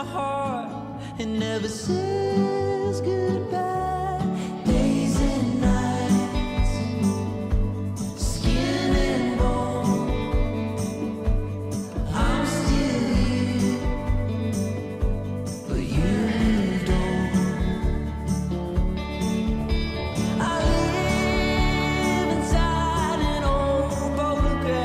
my heart and never says goodbye. Days and nights, skin and bone, I'm still here, but you moved on. I live inside an old photograph.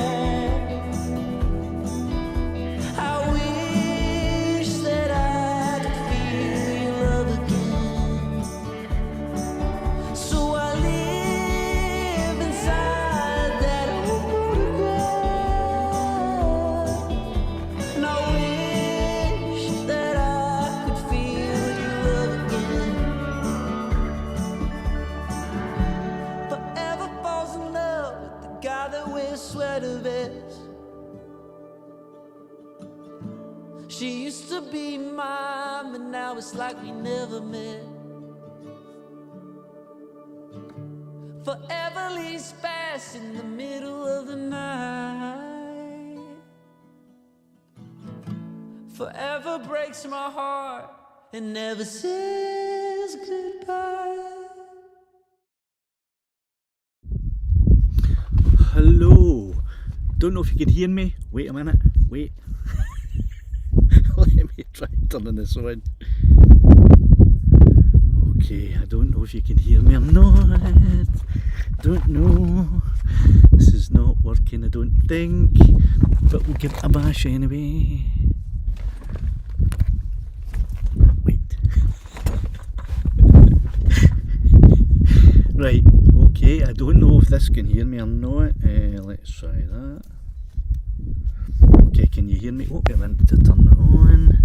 I wish that I could feel your love again. So I live inside that old photograph. And I wish that I could feel your love again. Forever falls in love with the guy that wears sweater vests. She used to be mine, but now it's like we never met. Forever leaves fast in the middle of the night. Forever breaks my heart and never says goodbye. Hello. Don't know if you can hear me. Wait a minute. Wait. Let me try turning this on. Okay, I don't know if you can hear me or not. Don't know. This is not working, I don't think. But we'll give it a bash anyway. Wait. Right, okay, I don't know if this can hear me or not. Let's try that. Okay, can you hear me? Oh, wait a minute to turn it on.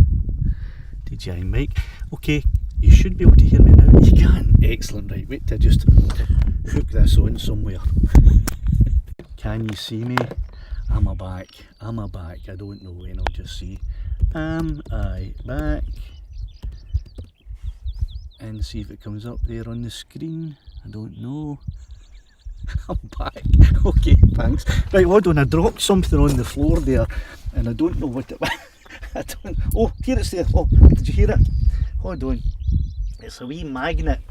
DJI mic. Okay, you should be able to hear me now. You can. Excellent. Right, wait till I just hook this on somewhere. Can you see me? Am I back? Am I back? I don't know when. I'll just see. Am I back? And see if it comes up there on the screen. I don't know. I'm back. Okay, thanks. Right, hold on, I dropped something on the floor there and I don't know what it was. I don't. Oh, here it's there. Oh, did you hear it? Hold on. It's a wee magnet.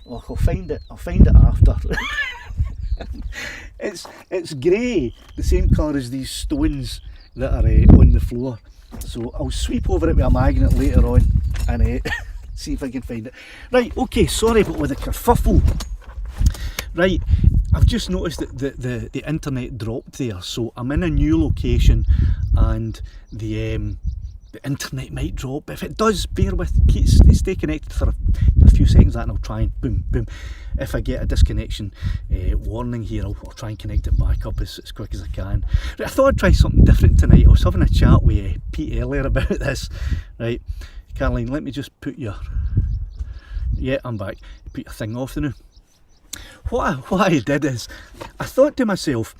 Oh, I'll find it after. It's grey, the same colour as these stones that are on the floor. So I'll sweep over it with a magnet later on and see if I can find it. Right, okay, sorry but with a kerfuffle. Right, I've just noticed that the internet dropped there, so I'm in a new location and the internet might drop. If it does, bear with, stay connected for a few seconds and I'll try and boom. If I get a disconnection warning here, I'll try and connect it back up as quick as I can. Right, I thought I'd try something different tonight. I was having a chat with Pete earlier about this. Right, Caroline, let me just put your... Yeah, I'm back. Put your thing off now. What I did is, I thought to myself,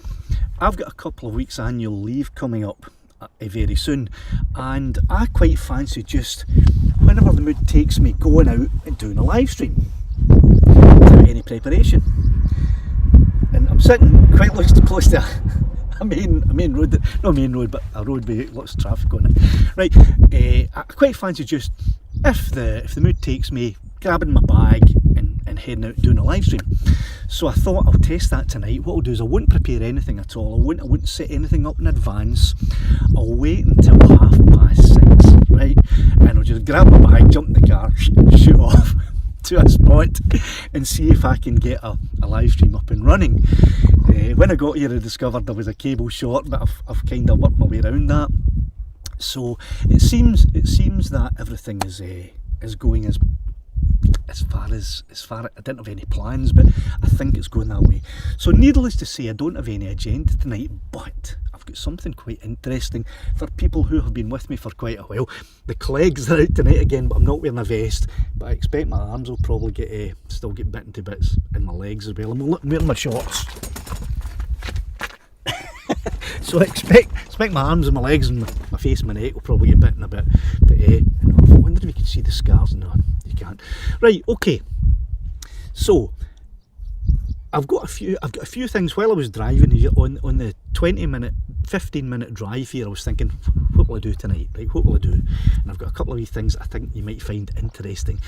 I've got a couple of weeks annual leave coming up very soon, and I quite fancy just, whenever the mood takes me, going out and doing a live stream without any preparation. And I'm sitting quite close to a main road, not a main road, but a road with lots of traffic on it. Right, I quite fancy just, if the mood takes me, grabbing my bag and heading out and doing a live stream. So I thought I'll test that tonight. What I'll do is I won't prepare anything at all. I won't set anything up in advance. I'll wait until 6:30, right? And I'll just grab my bag, jump in the car and shoot off to a spot and see if I can get a live stream up and running. When I got here I discovered there was a cable short, but I've kind of worked my way around that. So it seems that everything is going as far I didn't have any plans, but I think it's going that way. So needless to say, I don't have any agenda tonight, but I've got something quite interesting for people who have been with me for quite a while. The clegs are out tonight again, but I'm not wearing a vest, but I expect my arms will probably still get bitten to bits, and my legs as well. I'm wearing my shorts. So I expect my arms and my legs and my face and my neck will probably get bitten a bit. But I wonder if you can see the scars. No, you can't. Right, okay. So I've got a few things while I was driving here on the 15-minute drive here. I was thinking, what will I do tonight? Right, what will I do? And I've got a couple of wee things I think you might find interesting.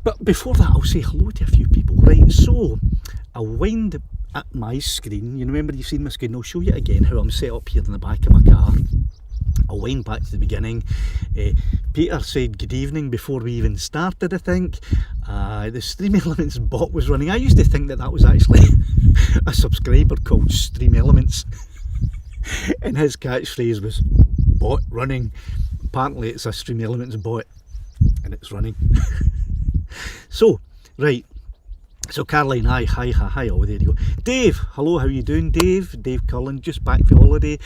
But before that, I'll say hello to a few people. Right, so I'll wind at my screen. You remember you've seen my screen? I'll show you again how I'm set up here in the back of my car. I'll wind back to the beginning. Peter said good evening before we even started, I think. The Stream Elements bot was running. I used to think that was actually a subscriber called Stream Elements. And his catchphrase was bot running. Apparently it's a Stream Elements bot and it's running. So, right. So Caroline, hi, oh there you go. Dave, hello, how you doing Dave? Dave Cullen, just back for holiday.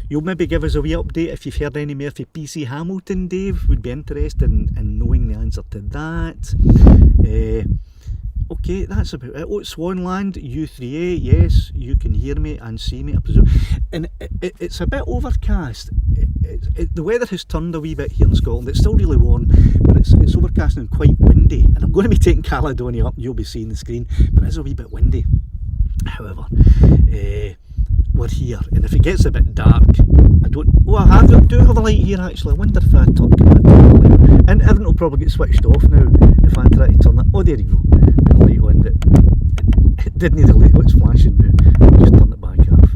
You'll maybe give us a wee update if you've heard any more for PC Hamilton, Dave. Would be interested in knowing the answer to that. Okay, that's about it. Oh, Swanland, U3A, yes, you can hear me and see me, I presume. And it's a bit overcast. The weather has turned a wee bit here in Scotland. It's still really warm, but it's overcast and quite windy. And I'm going to be taking Caledonia up, and you'll be seeing the screen, but it's a wee bit windy. However, we're here, and if it gets a bit dark, I do have a light here actually. I wonder if I turn it, and everything will probably get switched off now if I try to turn it. Oh, there you go, the light on, but it didn't need the light. It's flashing now. I'll just turn it back off.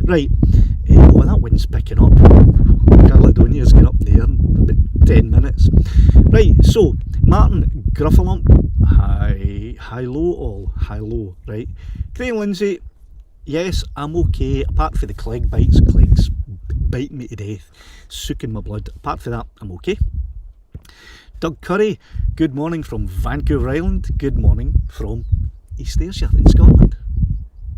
Right. Oh, that wind's picking up. Caledonia's going up there in about 10 minutes. Right, so Martin Gruffalump, hi-lo all, hi-lo, right. Craig Lindsay, yes, I'm okay, apart from the clegs biting me to death, sucking my blood. Apart from that, I'm okay. Doug Curry, good morning from Vancouver Island. Good morning from East Ayrshire in Scotland.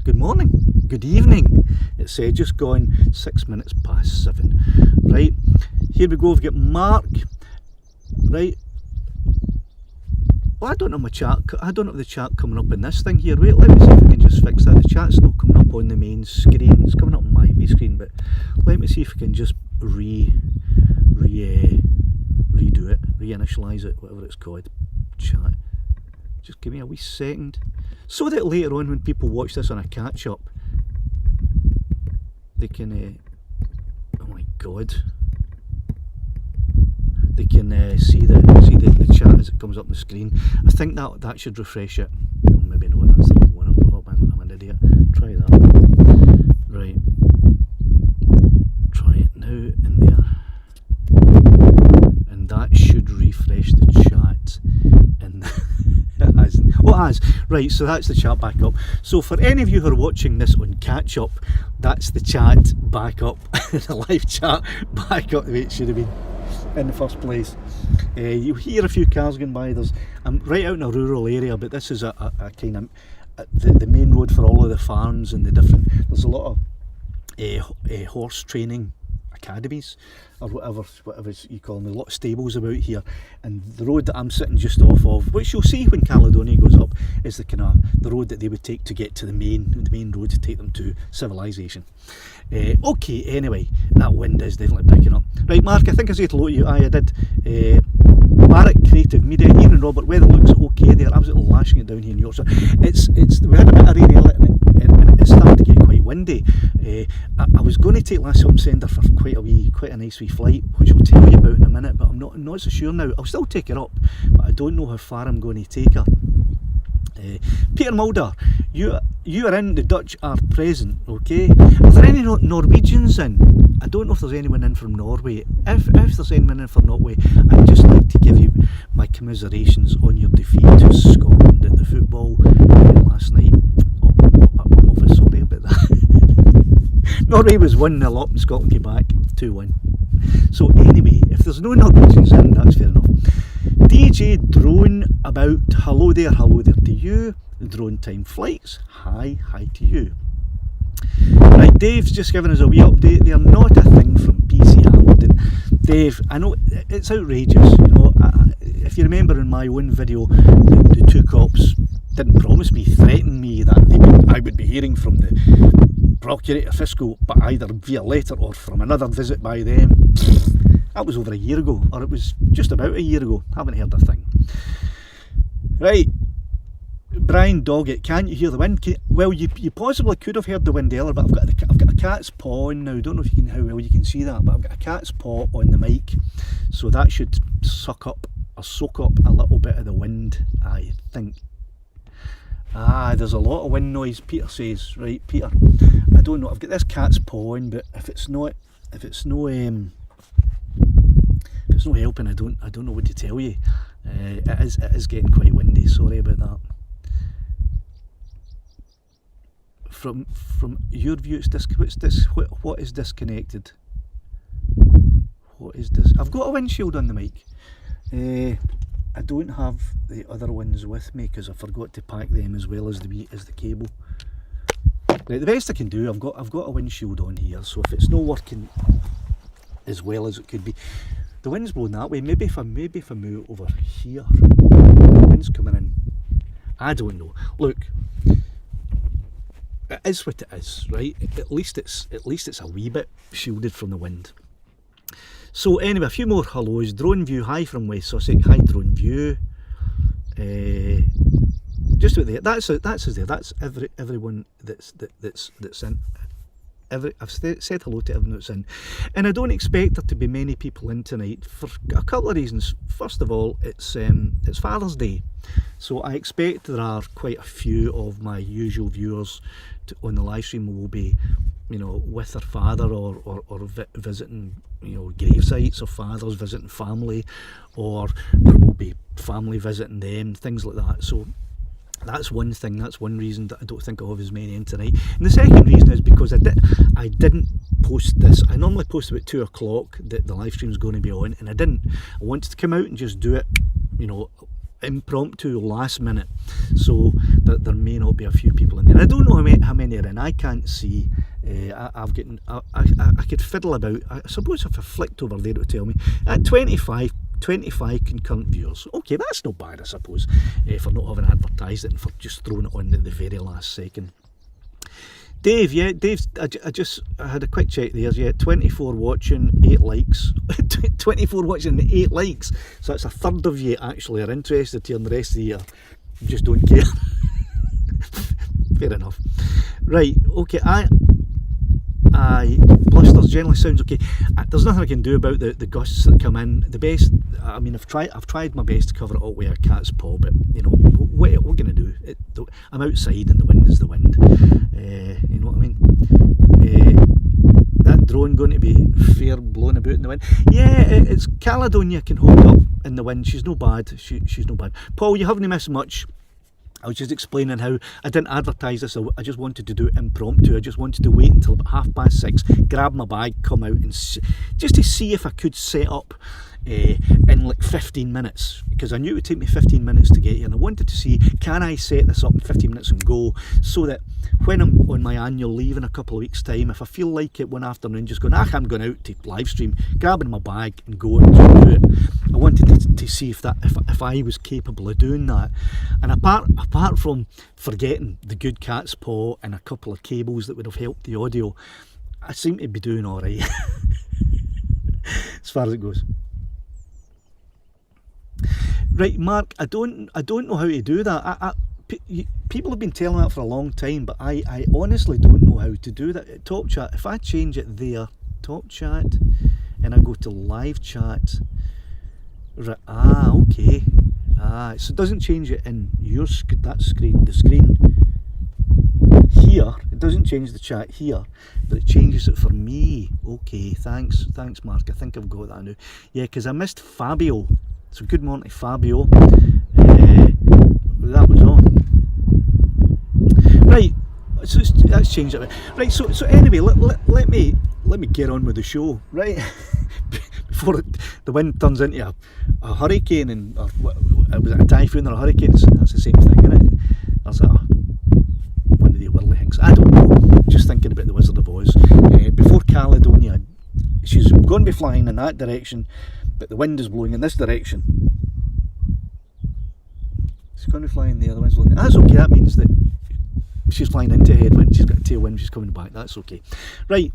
Good morning, good evening. It's just gone 6 minutes past 7. Right, here we go. We've got Mark. Right. Well, I don't know my chat. I don't have the chat coming up in this thing here. Wait, let me see if I can just fix that. The chat's not coming up on the main screen. It's coming up on my wee screen, but let me see if I can just redo it, reinitialize it, whatever it's called. Chat. Just give me a wee second, so that later on when people watch this on a catch up, they can. Oh my god. They can see the chat as it comes up on the screen. I think that should refresh it. Oh, maybe no, that's the wrong one. Oh, I'm an idiot. Try that. Right. Try it now in there. And that should refresh the chat. And it hasn't. Oh, it has. Right, so that's the chat back up. So for any of you who are watching this on catch up, that's the chat back up. The live chat back up the way it should have been in the first place. You hear a few cars going by. I'm right out in a rural area, but this is a kind of the main road for all of the farms and the different. There's a lot of horse training academies or whatever you call them. A lot of stables about here, and the road that I'm sitting just off of, which you'll see when Caledonia goes up, is the road that they would take to get to the main road to take them to civilization. Okay, anyway, that wind is definitely picking up. Right, Mark, I think I said hello to you. I did. Barrack Creative Media, Ian and Robert, weather looks okay. They're absolutely lashing it down here in Yorkshire. We had a bit of rain earlier and it's starting to get quite windy. I was going to take Lassie Home Sender for quite a nice wee flight, which I'll tell you about in a minute, but I'm not so sure now. I'll still take her up, but I don't know how far I'm going to take her. Peter Mulder, you are in, the Dutch are present, okay? Are there any Norwegians in? I don't know if there's anyone in from Norway. If there's anyone in from Norway, I'd just like to give you my commiserations on your defeat to Scotland at the football last night. I'm awfully sorry about that. Norway was 1-0 up and Scotland came back 2-1. So anyway, if there's no Norwegians in, that's fair enough. DJ Drone about, hello there to you. Drone Time Flights, hi to you. Right, Dave's just giving us a wee update. They're not a thing from PC Hamilton. Dave, I know it's outrageous, you know. If you remember in my own video, the two cops didn't promise me, threatened me that I would be hearing from the Procurator Fiscal, but either via letter or from another visit by them. That was over a year ago, or it was just about a year ago. Haven't heard a thing. Right, Brian Doggett, can you hear the wind? Well, you possibly could have heard the wind earlier, but I've got a cat's paw on now. Don't know if you can how well you can see that, but I've got a cat's paw on the mic, so that should soak up a little bit of the wind, I think. There's a lot of wind noise, Peter says. Right, Peter, I don't know. I've got this cat's paw on, but if it's no helping, I don't know what to tell you. It is getting quite windy. Sorry about that. From your view, what is disconnected? What is this? I've got a windshield on the mic. I don't have the other ones with me because I forgot to pack them as well as the cable. Right, the best I can do, I've got a windshield on here, so if it's not working as well as it could be, the wind's blowing that way. Maybe if I move over here, the wind's coming in. I don't know. Look, it is what it is, right? At least it's a wee bit shielded from the wind. So anyway, a few more hellos. Drone View, hi from West Sussex. Hi Drone View. Just about there. That's us there. That's everyone that's in. I've said hello to everyone that's in, and I don't expect there to be many people in tonight for a couple of reasons. First of all, it's Father's Day, so I expect there are quite a few of my usual viewers on the live stream will be, with their father or visiting, grave sites of fathers, visiting family, or there will be family visiting them, things like that. So that's one thing, that's one reason that I don't think I'll have as many in tonight. And the second reason is because I didn't post this. I normally post about 2 o'clock that the live stream's going to be on, and I didn't. I wanted to come out and just do it, impromptu, last minute, so that there may not be a few people in there. I don't know how many are in. I can't see. I could fiddle about. I suppose if I flicked over there it would tell me at 25 concurrent viewers. Okay, that's not bad, I suppose, for not having advertised it and for just throwing it on at the very last second. Dave, I had a quick check there. Yeah, 24 watching, 8 likes. 24 watching, 8 likes. So that's a third of you actually are interested here, and the rest of you just don't care. Fair enough. Right, okay, blusters generally sounds okay. There's nothing I can do about the gusts that come in. The best, I mean, I've tried my best to cover it all with a cat's paw, but what are we going to do? I'm outside and the wind is the wind. You know what I mean? That drone going to be fair blowing about in the wind? Yeah, it's Caledonia can hold up in the wind. She's no bad. She's no bad. Paul, you haven't missed much. I was just explaining how I didn't advertise this. I just wanted to do it impromptu. I just wanted to wait until about 6:30, grab my bag, come out, and just to see if I could set up in like 15 minutes, because I knew it would take me 15 minutes to get here, and I wanted to see, can I set this up in 15 minutes and go, so that when I'm on my annual leave in a couple of weeks time, if I feel like it one afternoon, just going, I'm going out to live stream, grabbing my bag and going to do it. I wanted to see if I was capable of doing that. And apart from forgetting the good cat's paw and a couple of cables that would have helped the audio, I seem to be doing all right as far as it goes. Right, Mark, I don't know how to do that. People have been telling me that for a long time, but I honestly don't know how to do that. Top chat, if I change it there, top chat, and I go to live chat, right, okay, so it doesn't change it in your the screen here. It doesn't change the chat here, but it changes it for me. Okay, thanks Mark, I think I've got that now. Yeah, because I missed Fabio. So good morning, Fabio. That was on. Right, so that's changed it. Right, so anyway, let me get on with the show, right? Before the wind turns into a hurricane, or was it a typhoon or a hurricane? That's the same thing, isn't it? That's one of the whirly things. I don't know. Just thinking about the Wizard of Oz. Before Caledonia, she's going to be flying in that direction, but the wind is blowing in this direction. She's going to fly in there, the wind's blowing. That's okay, that means that she's flying into a headwind, she's got a tailwind, she's coming back, that's okay. Right,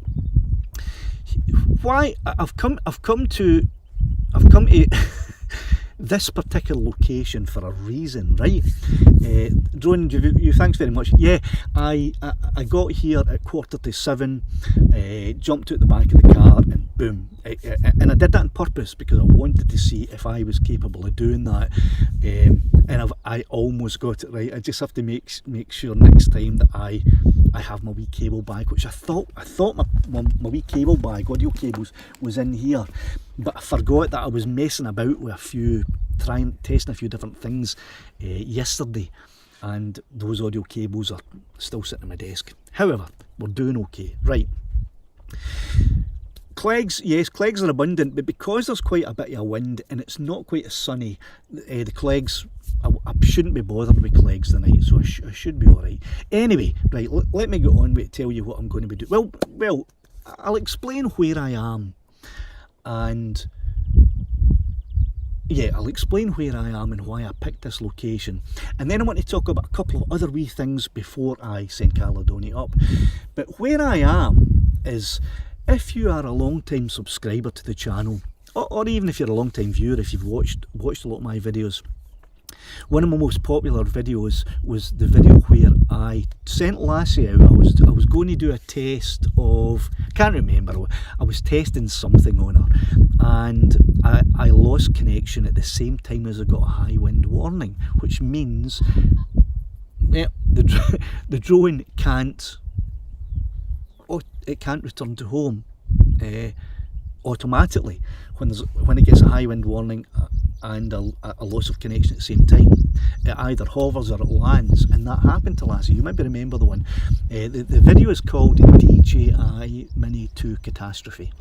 why I've come to this particular location for a reason, right? Drone, you thanks very much. Yeah, I got here at 6:45, jumped out the back of the car and boom. And I did that on purpose because I wanted to see if I was capable of doing that. And I almost got it right. I just have to make sure next time that I have my wee cable bag, which I thought my wee cable bag, audio cables, was in here, but I forgot that I was messing about with testing a few different things yesterday, and those audio cables are still sitting on my desk. However, we're doing okay, right? Clegs, yes, clegs are abundant, but because there's quite a bit of wind and it's not quite as sunny, the clegs, I shouldn't be bothered with clegs tonight, so I should be alright. Anyway, right, let me get on with it, tell you what I'm going to be doing. Well, I'll explain where I am, and yeah, I'll explain where I am and why I picked this location, and then I want to talk about a couple of other wee things before I send Caledonia up. But where I am is, if you are a long time subscriber to the channel, or even if you're a long time viewer, if you've watched a lot of my videos, one of my most popular videos was the video where I sent Lassie out. I was going to do a test of, can't remember, I was testing something on her, and I lost connection at the same time as I got a high wind warning, which means the drone can't return to home automatically when it gets a high wind warning and a loss of connection at the same time. It either hovers or it lands, and that happened to Lassie. You maybe remember the one. The video is called DJI Mini 2 Catastrophe.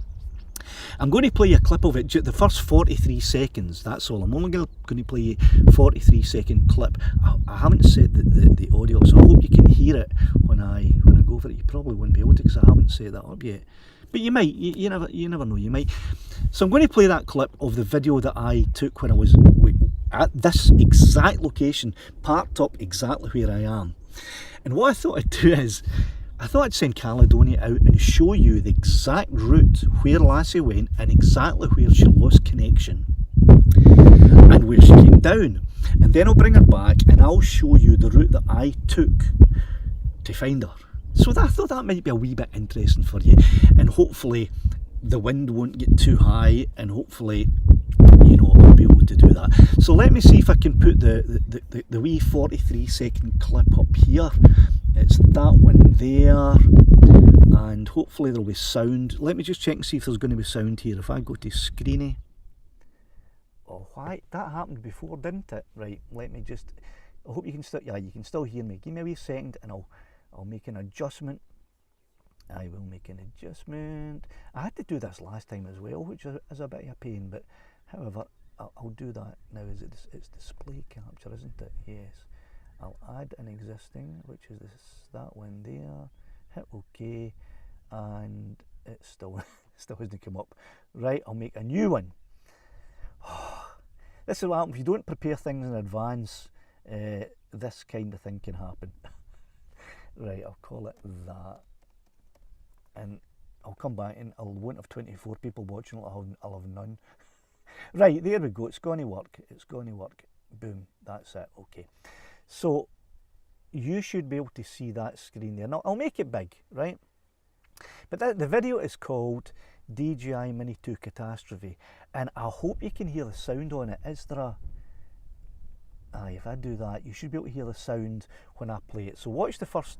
I'm going to play a clip of it, the first 43 seconds, that's all. I'm only going to play a 43-second clip. I haven't set the audio up, so I hope you can hear it when I go for it. You probably won't be able to because I haven't set that up yet. But you might, you never know, you might. So I'm going to play that clip of the video that I took when I was at this exact location, parked up exactly where I am. And what I thought I'd do is, I thought I'd send Caledonia out and show you the exact route where Lassie went and exactly where she lost connection and where she came down. And then I'll bring her back and I'll show you the route that I took to find her. So I thought that might be a wee bit interesting for you, and hopefully the wind won't get too high, and hopefully, you know, I'll be able to do that. So let me see if I can put the wee 43-second clip up here. It's that one there, and hopefully there'll be sound. Let me just check and see if there's going to be sound here. If I go to Screeny, oh, why that happened before, didn't it? Right, let me just, I hope you can still, yeah, you can still hear me. Give me a wee second and I'll make an adjustment. I will make an adjustment. I had to do this last time as well, which is a bit of a pain, but however, I'll do that now. It's display capture, isn't it? Yes. I'll add an existing, which is that one there. Hit OK, and it still hasn't come up. Right, I'll make a new one. This is what happens if you don't prepare things in advance. This kind of thing can happen. Right, I'll call it that, and I'll come back and I won't have 24 people watching. I'll have none. Right, there we go. It's going to work. It's going to work. Boom. That's it. Okay. So you should be able to see that screen there. Now I'll make it big, right? But the video is called DJI Mini 2 Catastrophe, and I hope you can hear the sound on it. Is there a... if I do that, you should be able to hear the sound when I play it. So watch the first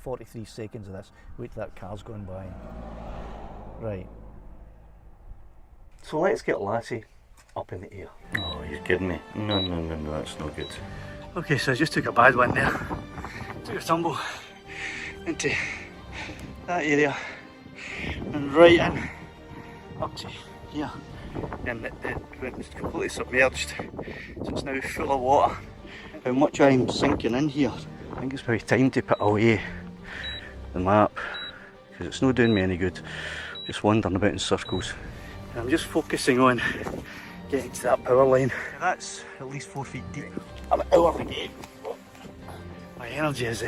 43 seconds of this. Wait till that car's going by. Right. So let's get Lassie up in the air. Oh, you're kidding me. No, that's no good. Okay, so I just took a bad one there. Took a tumble into that area and right in up to here. And it's completely submerged, so it's now full of water. How much I'm sinking in here. I think it's probably time to put away the map, because it's not doing me any good just wandering about in circles. And I'm just focusing on getting to that power line. That's at least 4 feet deep. I'm an hour away. My energy is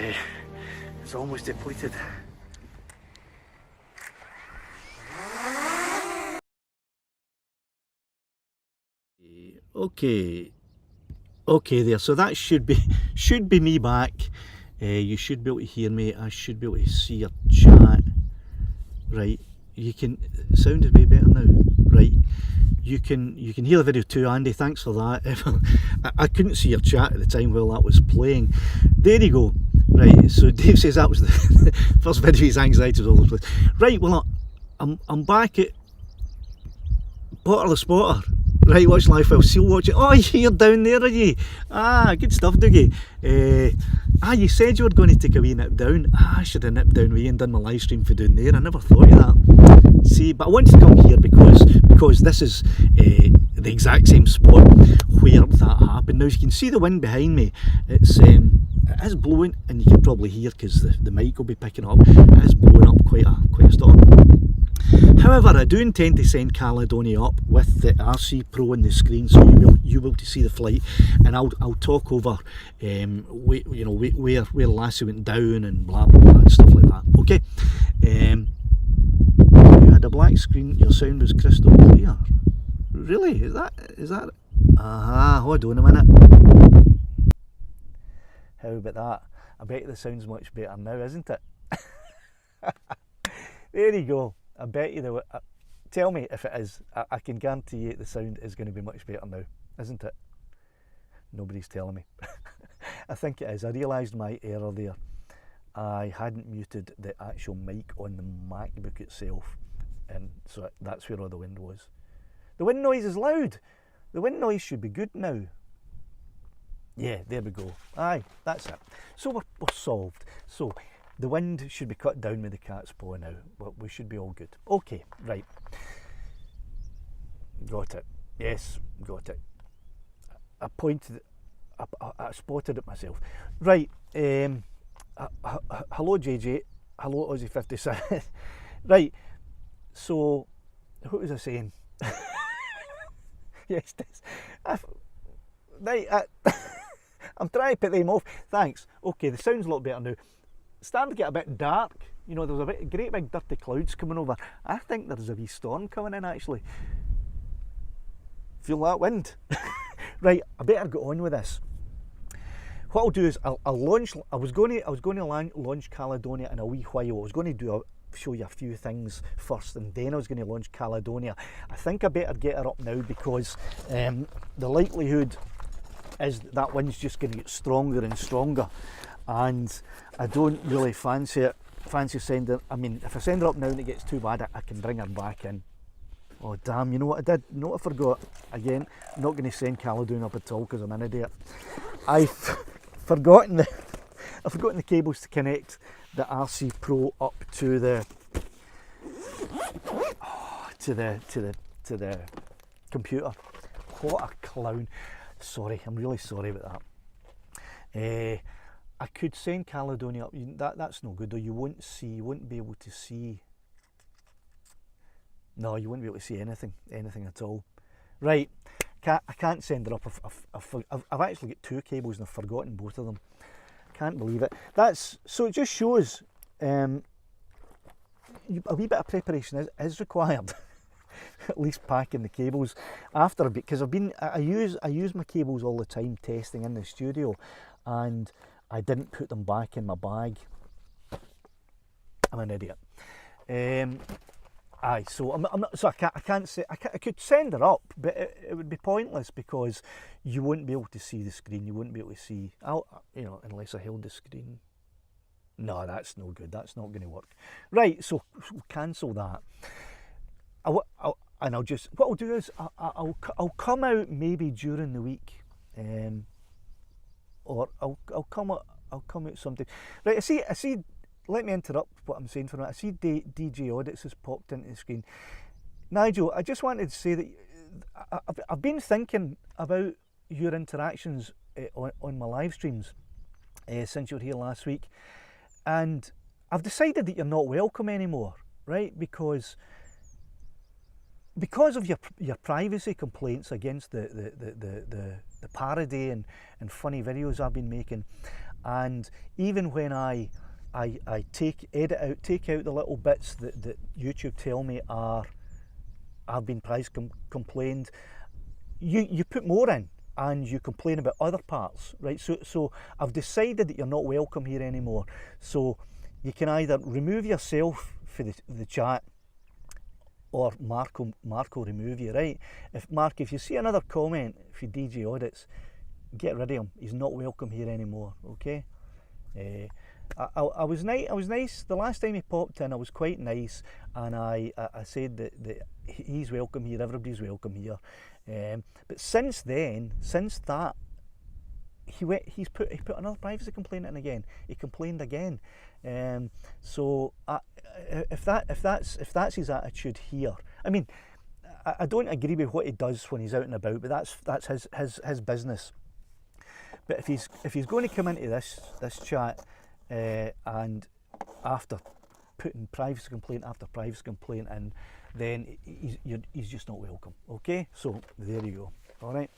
almost depleted. Okay. Okay there, so that should be me back. You should be able to hear me. I should be able to see your chat. Right, you can, sound is way better now. Right, you can hear the video too, Andy, thanks for that. I couldn't see your chat at the time while that was playing. There you go. Right, so Dave says that was the first video his anxiety was all over the place. Right, well, I'm back at Potter the Spotter. Right, watch live file, seal watching. Oh, you're down there, are you? Ah, good stuff, Dougie. You said you were going to take a wee nip down. I should have nipped down with you and done my live stream for down there. I never thought of that. See, but I wanted to come here because this is the exact same spot where that happened. Now, as you can see the wind behind me, it is blowing, and you can probably hear because the mic will be picking up. It is blowing up quite a storm. However, I do intend to send Caledonia up with the RC Pro on the screen, so you will to see the flight, and I'll talk over where Lassie went down and blah blah blah and stuff like that. Okay. You had a black screen. Your sound was crystal clear. Really? Is that? Hold on a minute. How about that? I bet the sound's much better now, isn't it? There you go. I bet you tell me if it is. I can guarantee you the sound is going to be much better now, isn't it? Nobody's telling me. I think it is. I realised my error there. I hadn't muted the actual mic on the MacBook itself, and so that's where all the wind was. The wind noise is loud. The wind noise should be good now. Yeah, there we go. Aye, that's it. So we're solved. So the wind should be cut down with the cat's paw now, but we should be all good. Okay, right. Got it. Yes, got it. I spotted it myself. Right. Hello, JJ. Hello, Aussie 56. Right. So, what was I saying? Yes, right. I'm trying to put them off. Thanks. Okay, the sound's a lot better now. Starting to get a bit dark. You know, there's a great big dirty clouds coming over. I think there's a wee storm coming in actually. Feel that wind? Right, I better get on with this. What I'll do is I'll launch. I was going to launch Caledonia in a wee while. I was going to show you a few things first, and then I was going to launch Caledonia. I think I better get her up now because the likelihood is that wind's just going to get stronger and stronger, and I don't really fancy sending. I mean, if I send her up now and it gets too bad, I can bring her back in. Oh damn! You know what I did? You know what I forgot? Again, I'm not going to send Caledonia up at all because I'm an idiot. I've forgotten the cables to connect the RC Pro up to the computer. What a clown! Sorry, I'm really sorry about that. I could send Caledonia up. That's no good though. You wouldn't be able to see. No, you wouldn't be able to see anything at all. Right, I can't send her up. I've actually got two cables and I've forgotten both of them. Can't believe it. So it just shows a wee bit of preparation is required. At least packing the cables after a bit, because I use my cables all the time testing in the studio, and I didn't put them back in my bag. I'm an idiot. So I'm not. So I can't say. I could send her up, but it would be pointless because you wouldn't be able to see the screen. You wouldn't be able to see. Unless I held the screen. No, that's no good. That's not going to work. Right. So cancel that. And I'll just. What I'll do is I'll come out maybe during the week, or I'll come out sometime. Right. I see. Let me interrupt what I'm saying for a minute. I see DJ Audits has popped into the screen. Nigel, I just wanted to say that I've been thinking about your interactions on my live streams since you were here last week, and I've decided that you're not welcome anymore, right? Because of your privacy complaints against the parody and funny videos I've been making, and even when I take out the little bits that YouTube tell me have been price complained. you put more in and you complain about other parts, right? So I've decided that you're not welcome here anymore. So you can either remove yourself for the chat, or Mark will remove you, right? If you see another comment for DJ Audits, get rid of him. He's not welcome here anymore, okay? I was nice the last time he popped in. I was quite nice, and I said that he's welcome here, everybody's welcome here. But since that, he put another privacy complaint in again. He complained again. So if that's his attitude here, I mean, I don't agree with what he does when he's out and about, but that's his business. But if he's going to come into this chat and after putting privacy complaint after privacy complaint in, then he's just not welcome. Okay, so there you go. All right.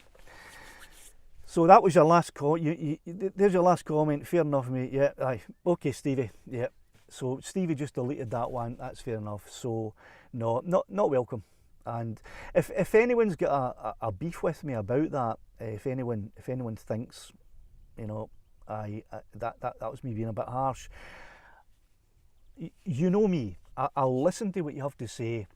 So that was your last comment. There's your last comment. Fair enough, mate. Yeah, aye. Okay, Stevie. Yeah. So Stevie just deleted that one. That's fair enough. So no, not welcome. And if anyone's got a beef with me about that, if anyone thinks, you know, that was me being a bit harsh, you know me. I'll listen to what you have to say,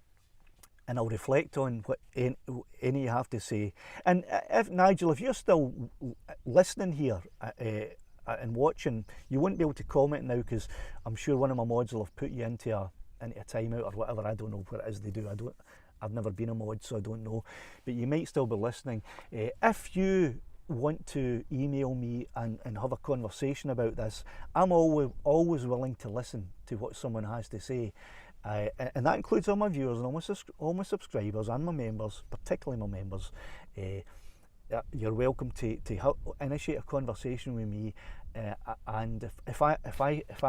and I'll reflect on what any you have to say. And if Nigel, if you're still listening here and watching, you won't be able to comment now, because I'm sure one of my mods will have put you into a timeout or whatever. I don't know what it is they do. I've never been a mod, so I don't know. But you might still be listening. If you want to email me and have a conversation about this, I'm always willing to listen to what someone has to say. And that includes all my viewers and all my subscribers and my members, particularly my members. You're welcome to initiate a conversation with me, and if I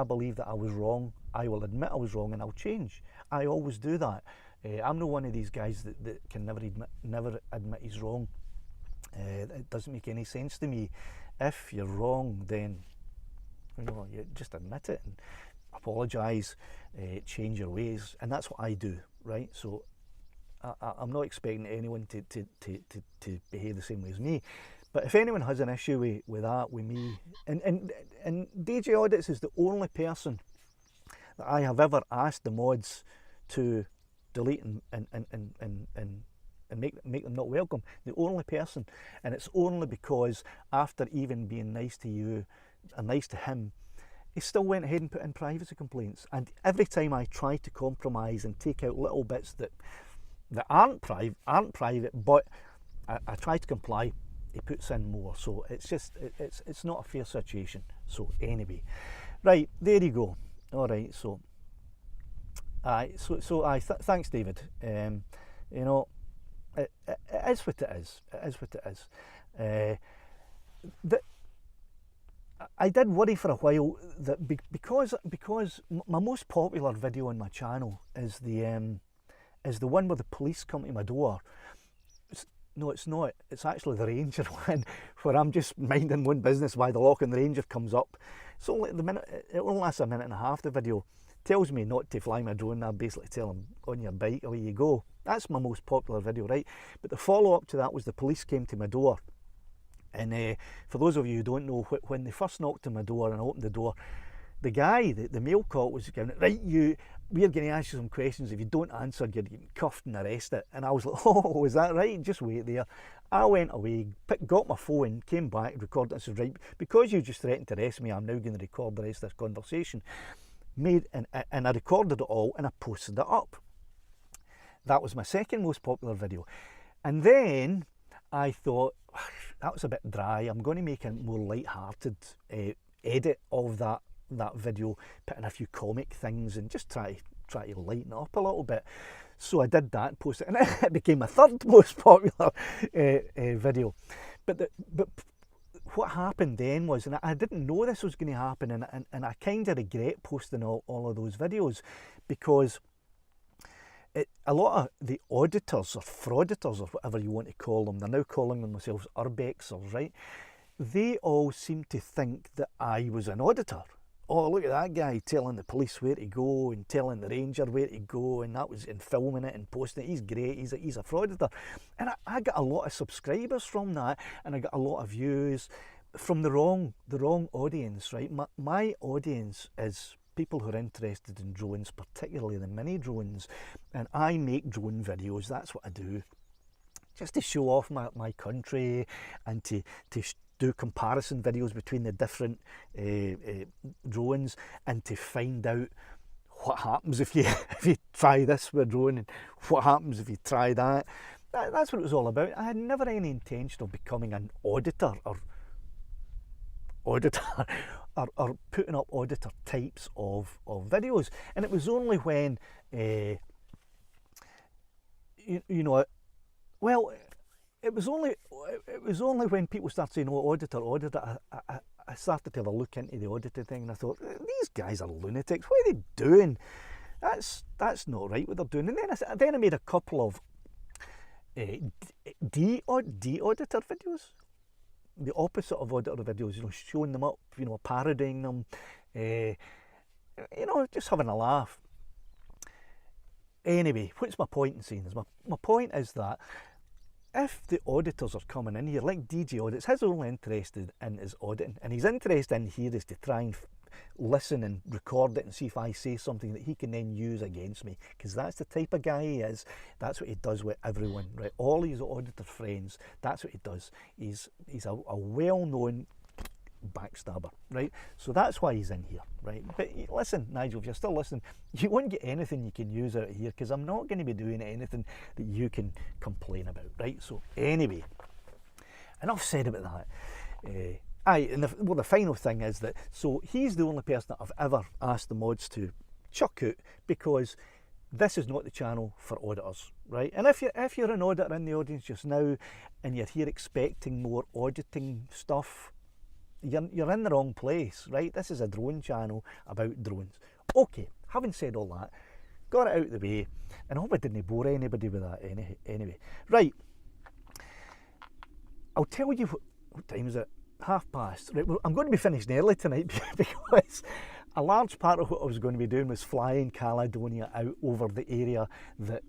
believe that I was wrong, I will admit I was wrong and I'll change. I always do that. I'm not one of these guys that can never admit he's wrong. It doesn't make any sense to me. If you're wrong, then you just admit it and apologise, change your ways, and that's what I do, right? So I'm not expecting anyone to behave the same way as me. But if anyone has an issue with that, with me, and DJ Audits is the only person that I have ever asked the mods to delete and make them not welcome. The only person, and it's only because after even being nice to you and nice to him, he still went ahead and put in privacy complaints. And every time I try to compromise and take out little bits that aren't private, but I try to comply, he puts in more. So it's just it's not a fair situation. So anyway, right, there you go. All right, so thanks, David. You know, it is what it is. It is what it is. I did worry for a while that because my most popular video on my channel is the one where the police come to my door. No, it's not. It's actually the Ranger one, where I'm just minding one business while the lock and the Ranger comes up. It's only it only lasts a minute and a half. The video tells me not to fly my drone. I basically tell them, on your bike, away you go. That's my most popular video, right? But the follow-up to that was the police came to my door. And for those of you who don't know, when they first knocked on my door and I opened the door, the guy, the male cop, was going, right, we're going to ask you some questions. If you don't answer, you're getting cuffed and arrested. And I was like, oh, is that right? Just wait there. I went away, got my phone, came back, recorded. I said, right, because you just threatened to arrest me, I'm now going to record the rest of this conversation. And I recorded it all and I posted it up. That was my second most popular video. And then I thought, that was a bit dry. I'm going to make a more light-hearted edit of that video, put in a few comic things and just try to lighten it up a little bit. So I did that, posted it, and it became my third most popular video. But what happened then was, and I didn't know this was going to happen, and I kind of regret posting all of those videos, because a lot of the auditors or frauditors or whatever you want to call them, they're now calling themselves urbexers, right? They all seem to think that I was an auditor oh, look at that guy telling the police where to go and telling the ranger where to go, and that was in filming it and posting it. He's great. He's a frauditor, and I got a lot of subscribers from that, and I got a lot of views from the wrong audience, right? My audience is people who are interested in drones, particularly the mini drones, and I make drone videos. That's what I do, just to show off my country and to do comparison videos between the different drones, and to find out what happens if you try this with a drone, and what happens if you try that. That's what it was all about. I had never any intention of becoming an auditor or putting up auditor types of videos. And it was only when it was only when people started saying, oh, auditor, I started to have a look into the auditor thing, and I thought, these guys are lunatics. What are they doing? That's not right what they're doing. And then I made a couple of de-auditor videos, the opposite of auditor videos, showing them up, parodying them, just having a laugh. Anyway, what's my point in saying this? My point is that if the auditors are coming in here, like DJ Audits, his only interest in is auditing, and his interest in here is to try and listen and record it and see if I say something that he can then use against me, because that's the type of guy he is. That's what he does with everyone, right? All his auditor friends, that's what he does. He's a well-known backstabber, right? So that's why he's in here, right? But listen, Nigel, if you're still listening, you won't get anything you can use out of here, because I'm not going to be doing anything that you can complain about, right? So anyway, enough said about that. The final thing is that, so he's the only person that I've ever asked the mods to chuck out, because this is not the channel for auditors, right? And if you're an auditor in the audience just now and you're here expecting more auditing stuff, you're in the wrong place, right? This is a drone channel about drones. Okay, having said all that, got it out of the way, and I hope I didn't bore anybody with that anyway. Right, I'll tell you what time is it? past. Right, well, I'm going to be finished early tonight because a large part of what I was going to be doing was flying Caledonia out over the area that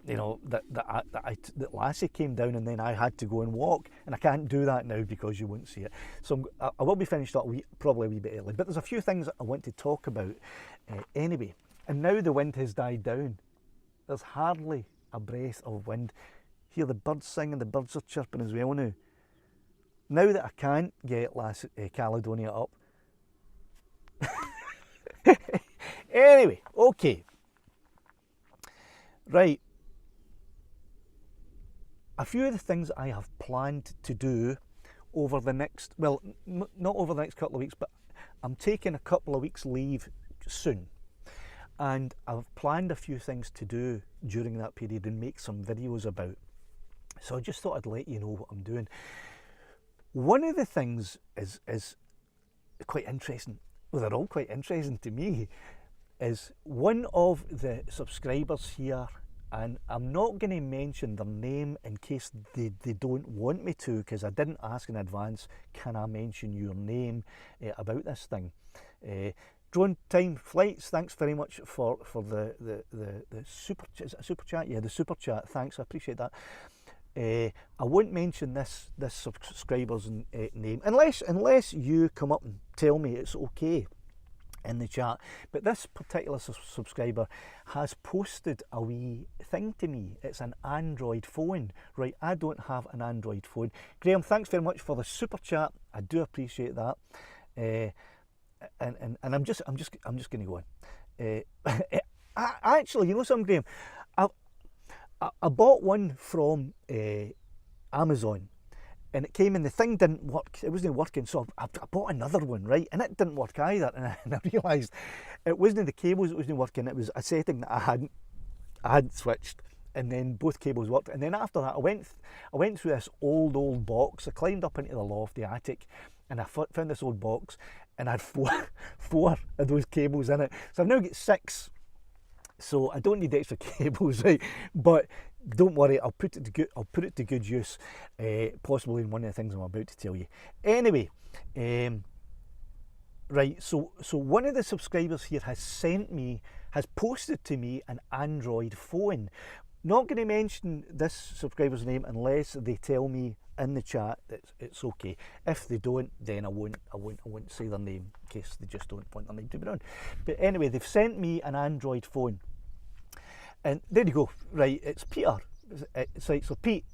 that Lassie came down, and then I had to go and walk, and I can't do that now because you won't see it. So I will be finished up probably a wee bit early, but there's a few things that I want to talk about anyway. And now the wind has died down. There's hardly a breath of wind. Hear the birds singing, the birds are chirping as well now. Now that I can't get Caledonia up. Anyway, okay. Right. A few of the things I have planned to do over the next, well, not over the next couple of weeks, but I'm taking a couple of weeks leave soon. And I've planned a few things to do during that period and make some videos about. So I just thought I'd let you know what I'm doing. One of the things is quite interesting, well, they're all quite interesting to me, is one of the subscribers here, and I'm not going to mention their name in case they don't want me to, because I didn't ask in advance, can I mention your name about this thing. Drone Time Flights, thanks very much for the super, is it a super chat? Yeah, the super chat, thanks, I appreciate that. I won't mention this subscriber's name unless you come up and tell me it's okay in the chat. But this particular subscriber has posted a wee thing to me. It's an Android phone, right? I don't have an Android phone. Graham, thanks very much for the super chat. I do appreciate that. And I'm just going to go on. Actually, you know something, Graham? I bought one from Amazon, and it came and the thing didn't work. It wasn't working, so I bought another one, right? And it didn't work either. And I realised it wasn't the cables that wasn't working. It was a setting that I hadn't switched, and then both cables worked. And then after that, I went through this old box. I climbed up into the loft, the attic, and I found this old box, and I had four of those cables in it. So I've now got 6. So I don't need extra cables, right? But don't worry, I'll put it to good use, possibly in one of the things I'm about to tell you. Anyway, Right, so one of the subscribers here has posted to me an Android phone. Not going to mention this subscriber's name unless they tell me in the chat that it's okay. If they don't, then I won't say their name in case they just don't want their name to be known. But anyway, they've sent me an Android phone, and there you go. Right, it's Peter. It's like, so Pete,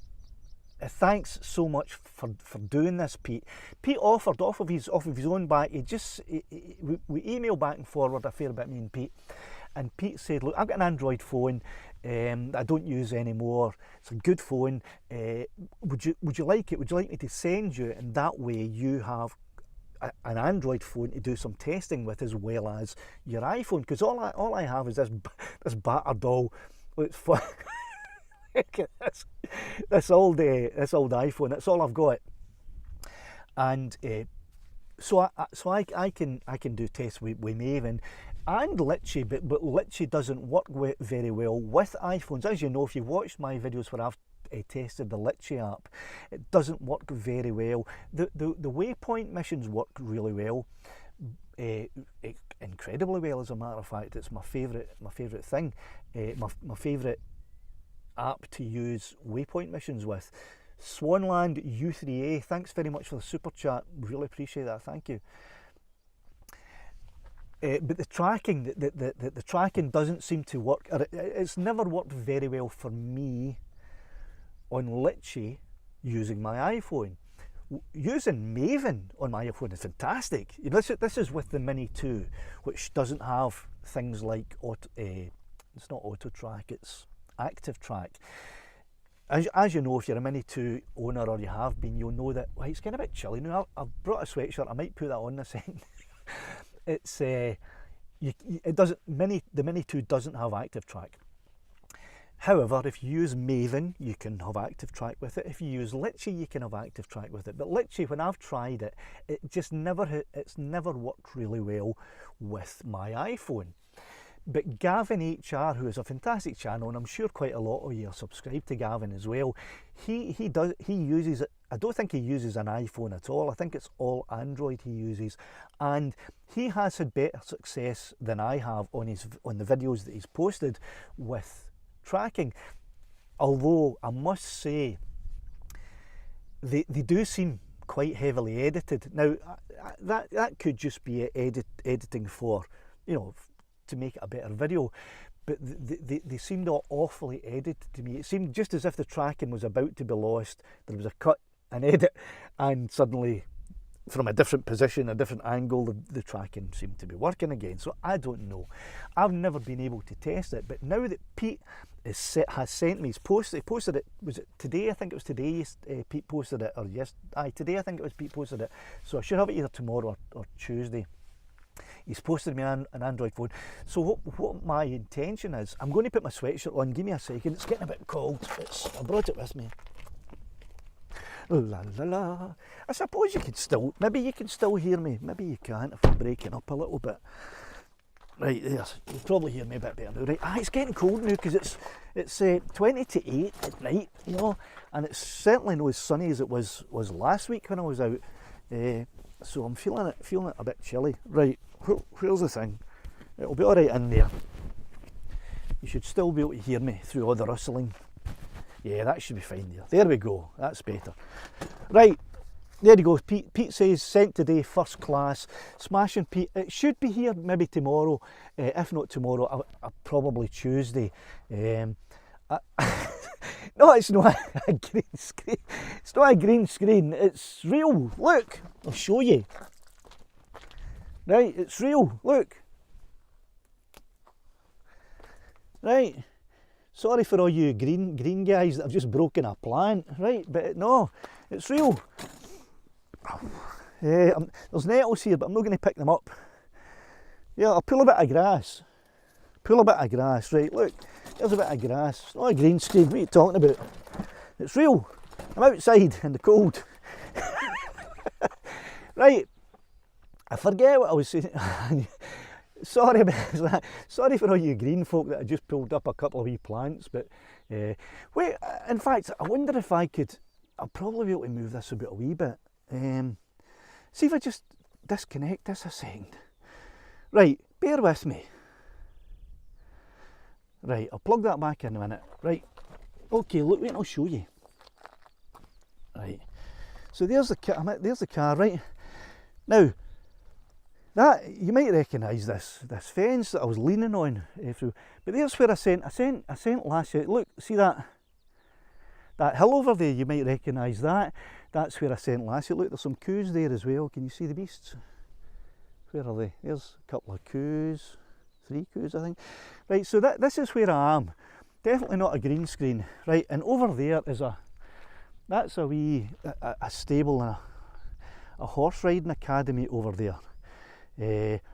thanks so much for doing this, Pete. Pete offered off of his own back. We emailed back and forward a fair bit, me and Pete. And Pete said, look, I've got an Android phone that I don't use anymore. It's a good phone. Would you like it? Would you like me to send you it? And that way you have an Android phone to do some testing with as well as your iPhone. Because all I have is this battered doll. It's fun. this old iPhone. That's all I've got. And so I can do tests with Maven and Litchi, but Litchi doesn't work very well with iPhones. As you know, if you've watched my videos where I've tested the Litchi app, it doesn't work very well. The waypoint missions work really well, incredibly well, as a matter of fact. It's my favourite thing, my favourite app to use waypoint missions with. Swanland U3A, thanks very much for the super chat, really appreciate that, thank you. But the tracking, the tracking doesn't seem to work. It's never worked very well for me on Litchi using my iPhone. Using Maven on my iPhone is fantastic. You know, this is with the Mini 2, which doesn't have things like it's not auto track, it's active track. As you know, if you're a Mini 2 owner, or you have been, you'll know that, well, it's getting a bit chilly now. I've brought a sweatshirt, I might put that on in a second. It's the Mini 2 doesn't have active track. However, if you use Maven, you can have active track with it. If you use Litchi, you can have active track with it. But Litchi, when I've tried it, it's never worked really well with my iPhone. But Gavin HR, who is a fantastic channel, and I'm sure quite a lot of you are subscribed to Gavin as well, he uses it. I don't think he uses an iPhone at all. I think it's all Android he uses, and he has had better success than I have on the videos that he's posted with tracking. Although I must say, they do seem quite heavily edited. Now that could just be editing for, you know, to make it a better video, but they seemed awfully edited to me. It seemed just as if the tracking was about to be lost. There was a cut, an edit, and suddenly from a different position, a different angle, the tracking seemed to be working again. So I don't know. I've never been able to test it, but now that Pete has sent me, he posted it, was it today? I think it was today Pete posted it, or yes, today I think it was Pete posted it. So I should have it either tomorrow or Tuesday. He's posted me an Android phone. So what my intention is, I'm going to put my sweatshirt on. Give me a second. It's getting a bit cold. I brought it with me. La la la. I suppose maybe you can still hear me. Maybe you can't if I'm breaking up a little bit. Right, there. You'll probably hear me a bit better now. Right, it's getting cold now because it's 20 to 8 at night, you know, and it's certainly not as sunny as it was last week when I was out. So I'm feeling it a bit chilly. Right, here's the thing. It'll be all right in there. You should still be able to hear me through all the rustling. Yeah, that should be fine there. There we go. That's better. Right, there you go. Pete says sent today, first class. Smashing, Pete. It should be here maybe tomorrow. If not tomorrow, probably Tuesday. No, it's not a green screen. It's not a green screen. It's real. Look, I'll show you. Right, it's real. Look. Right. Sorry for all you green guys that have just broken a plant. Right, but no, it's real. There's nettles here, but I'm not going to pick them up. Yeah, I'll pull a bit of grass. Right, look. There's a bit of grass. It's not a green screen. What are you talking about? It's real. I'm outside in the cold. Right. I forget what I was saying. Sorry about that. Sorry for all you green folk that I just pulled up a couple of wee plants. But wait, in fact, I wonder if I'll probably be able to move this about a wee bit. See if I just disconnect this a second. Right, bear with me. Right, I'll plug that back in a minute. Right, okay, look, wait, and I'll show you. Right, so there's the car, right? Now, that you might recognise this fence that I was leaning on through, but there's where I sent last year. Look, see that hill over there? You might recognise that. That's where I sent last year. Look, there's some coos there as well. Can you see the beasts? Where are they? There's a couple of coos, 3 coos, I think. Right, so this is where I am. Definitely not a green screen, right? And over there is that's a wee stable and a horse riding academy over there.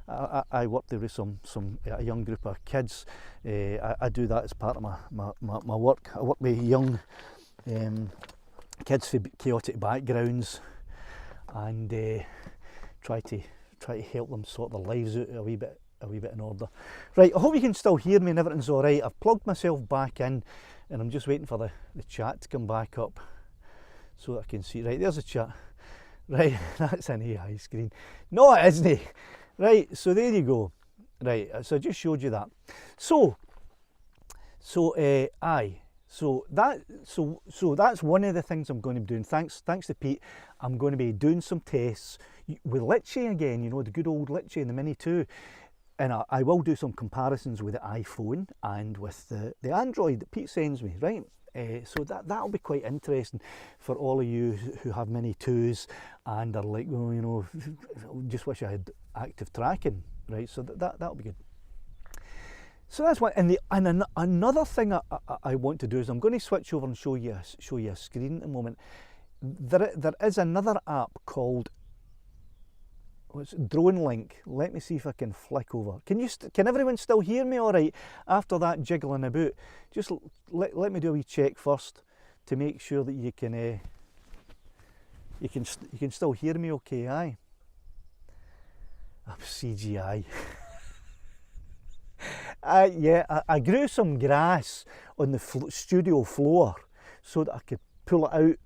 I work there with a young group of kids. I do that as part of my work. I work with young kids from chaotic backgrounds and try to help them sort their lives out a wee bit in order. Right, I hope you can still hear me and everything's all right. I've plugged myself back in and I'm just waiting for the chat to come back up so that I can see. Right, there's the chat. Right, that's an AI screen. No, it isn't. Right, so there you go. Right, so I just showed you that. So that's one of the things I'm going to be doing. Thanks to Pete, I'm going to be doing some tests with Litchi again. You know, the good old Litchi and the Mini 2. And I will do some comparisons with the iPhone and with the Android that Pete sends me, right? So that'll be quite interesting for all of you who have Mini 2s and are like, well, you know, just wish I had active tracking, right? So that'll be good. So that's one. And another thing I want to do is I'm going to switch over and show you a screen at the moment. There is another app called Drone Link. Let me see if I can flick over. Can everyone still hear me all right after that jiggling about? Just let me do a wee check first to make sure that you can still hear me okay. Aye. CGI. Yeah, I grew some grass on the studio floor so that I could pull it out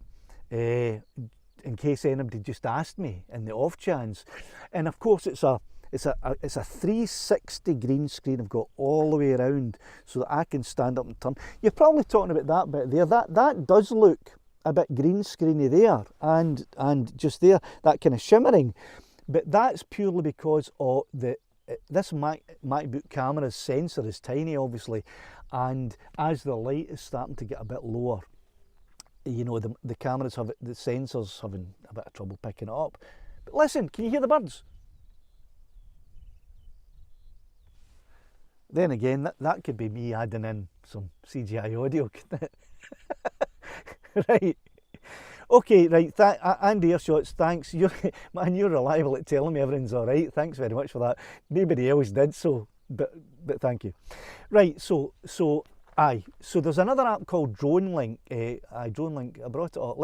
in case anybody just asked me in the off chance. And of course it's a 360 green screen I've got all the way around so that I can stand up and turn. You're probably talking about that bit there. That does look a bit green screeny there and just there, that kind of shimmering. But that's purely because of this MacBook camera's sensor is tiny obviously, and as the light is starting to get a bit lower, you know, the sensors having a bit of trouble picking it up. But listen, can you hear the birds? Then again, that could be me adding in some CGI audio, couldn't it? Right. Okay, right. Andy Earshots, thanks. You're reliable at telling me everything's all right. Thanks very much for that. Nobody else did so, but thank you. Right. So there's another app called Drone Link. Drone Link. I brought it up.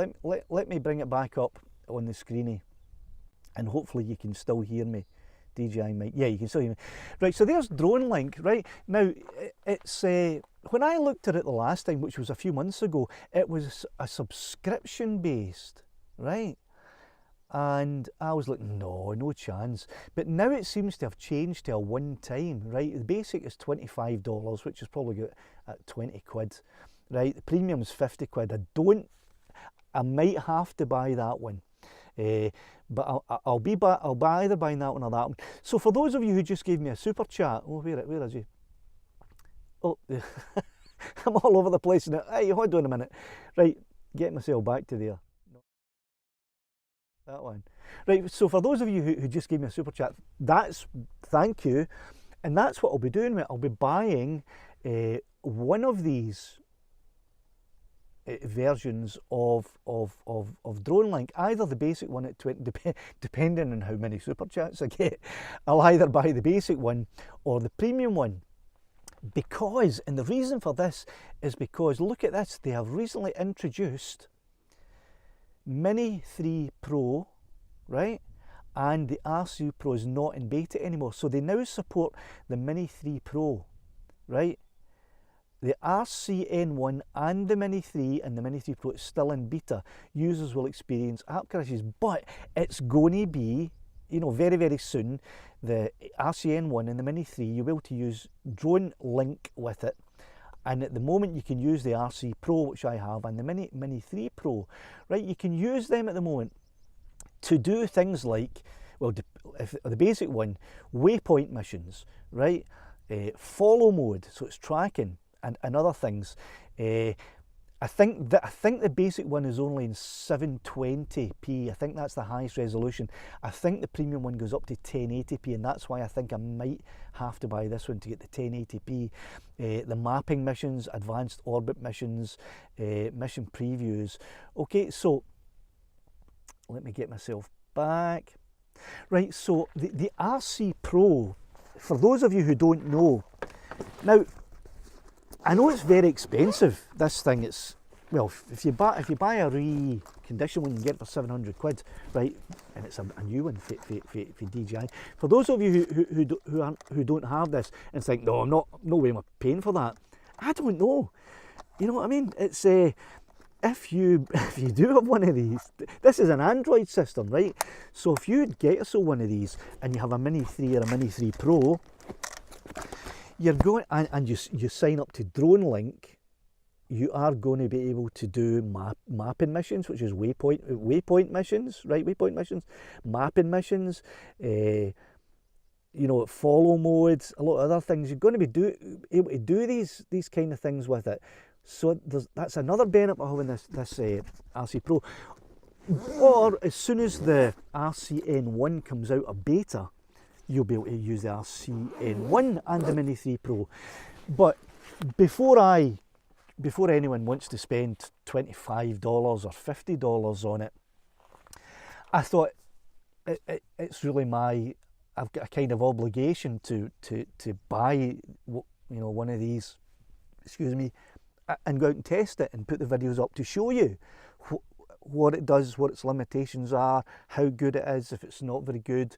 Let me bring it back up on the screeny, and hopefully you can still hear me. DJI mic. Yeah, you can still hear me. Right. So there's Drone Link. Right now, it's when I looked at it the last time, which was a few months ago, it was a subscription based, right? And I was like, no chance. But now it seems to have changed to a one time, right? The basic is $25, which is probably good at 20 quid, right? The premium is 50 quid. I might have to buy that one. But I'll be either buying that one or that one. So for those of you who just gave me a super chat, where is he? Oh, I'm all over the place now. Hey, hold on a minute. Right, get myself back to there. That one. Right, so for those of you who just gave me a super chat, thank you. And that's what I'll be doing. I'll be buying one of these versions of Drone Link, either the basic one at 20, depending on how many super chats I get. I'll either buy the basic one or the premium one. Because, and the reason for this is because, look at this, they have recently introduced Mini 3 Pro, right? And the RC Pro is not in beta anymore. So they now support the Mini 3 Pro, right? The RCN1 and the Mini 3 and the Mini 3 Pro is still in beta. Users will experience app crashes, but it's going to be you know, very, very soon, the RCN1 and the Mini 3, you'll be able to use Drone Link with it. And at the moment you can use the RC Pro, which I have, and the Mini 3 Pro, right? You can use them at the moment to do things like, well, if the basic one, waypoint missions, right? Follow mode, so it's tracking and other things. I think the basic one is only in 720p. I think that's the highest resolution. I think the premium one goes up to 1080p, and that's why I think I might have to buy this one to get the 1080p. The mapping missions, advanced orbit missions, mission previews. Okay, so let me get myself back. Right, so the RC Pro, for those of you who don't know, now, I know it's very expensive, this thing. It's, well, if you buy a reconditioned one, you can get it for 700 quid, right? And it's a new one for DJI. For those of you who don't have this and think, no, no way am I paying for that. I don't know. You know what I mean? It's if you do have one of these, this is an Android system, right? So if you get yourself one of these and you have a Mini 3 or a Mini 3 Pro, you're going and you sign up to Drone Link, you are going to be able to do mapping missions, which is waypoint missions, right? Waypoint missions, mapping missions, you know, follow modes, a lot of other things. You're going to be able to do these kind of things with it. So that's another benefit of having this RC Pro. Or as soon as the RCN1 comes out of beta, you'll be able to use the RCN1 and the Mini 3 Pro. But before anyone wants to spend $25 or $50 on it, I thought it's really I've got a kind of obligation to buy, you know, one of these, excuse me, and go out and test it and put the videos up to show you what it does, what its limitations are, how good it is, if it's not very good.